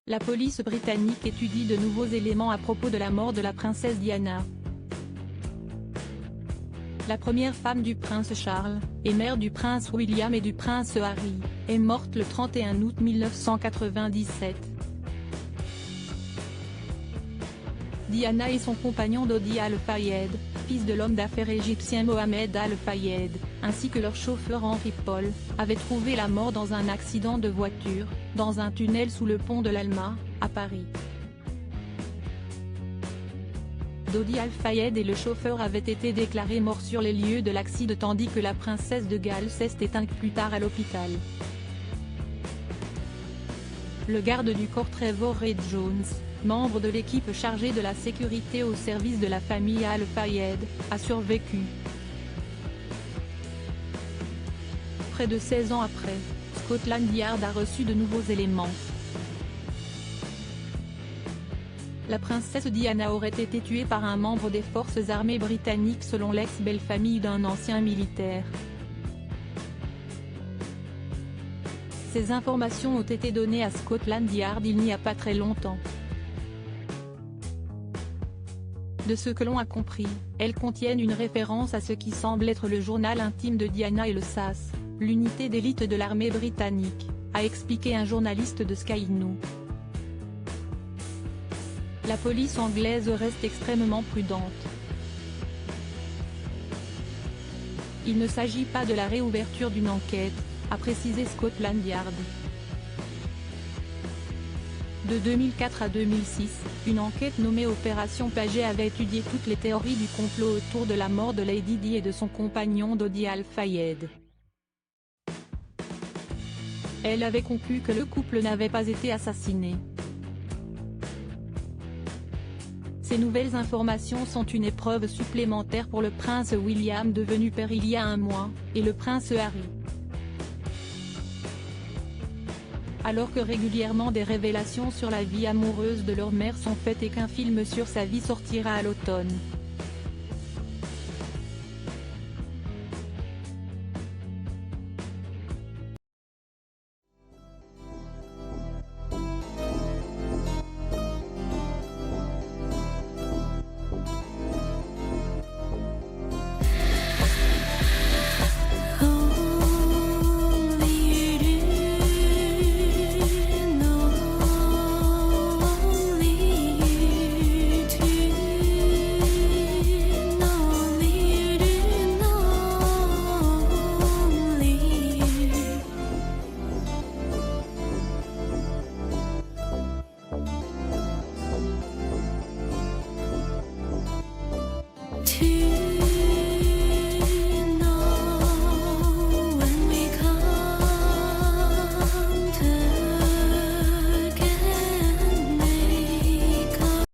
La police britannique étudie de nouveaux éléments à propos de la mort de la princesse Diana. La première femme du prince Charles, et mère du prince William et du prince Harry, est morte le 31 août 1997. Diana et son compagnon Dodi Al-Fayed, fils de l'homme d'affaires égyptien Mohamed Al-Fayed, ainsi que leur chauffeur Henry Paul, avaient trouvé la mort dans un accident de voiture, dans un tunnel sous le pont de l'Alma, à Paris. Dodi Al-Fayed et le chauffeur avaient été déclarés morts sur les lieux de l'accident tandis que la princesse de Galles s'est éteinte plus tard à l'hôpital. Le garde du corps Trevor Reid Jones, membre de l'équipe chargée de la sécurité au service de la famille Al-Fayed, a survécu. Près de 16 ans après, Scotland Yard a reçu de nouveaux éléments. La princesse Diana aurait été tuée par un membre des forces armées britanniques selon l'ex-belle-famille d'un ancien militaire. Ces informations ont été données à Scotland Yard il n'y a pas très longtemps. De ce que l'on a compris, elles contiennent une référence à ce qui semble être le journal intime de Diana et le SAS, l'unité d'élite de l'armée britannique, a expliqué un journaliste de Sky News. La police anglaise reste extrêmement prudente. Il ne s'agit pas de la réouverture d'une enquête, a précisé Scotland Yard. De 2004 à 2006, une enquête nommée Opération Paget avait étudié toutes les théories du complot autour de la mort de Lady Di et de son compagnon Dodi Al-Fayed. Elle avait conclu que le couple n'avait pas été assassiné. Ces nouvelles informations sont une épreuve supplémentaire pour le prince William devenu père il y a un mois, et le prince Harry. Alors que régulièrement des révélations sur la vie amoureuse de leur mère sont faites et qu'un film sur sa vie sortira à l'automne. To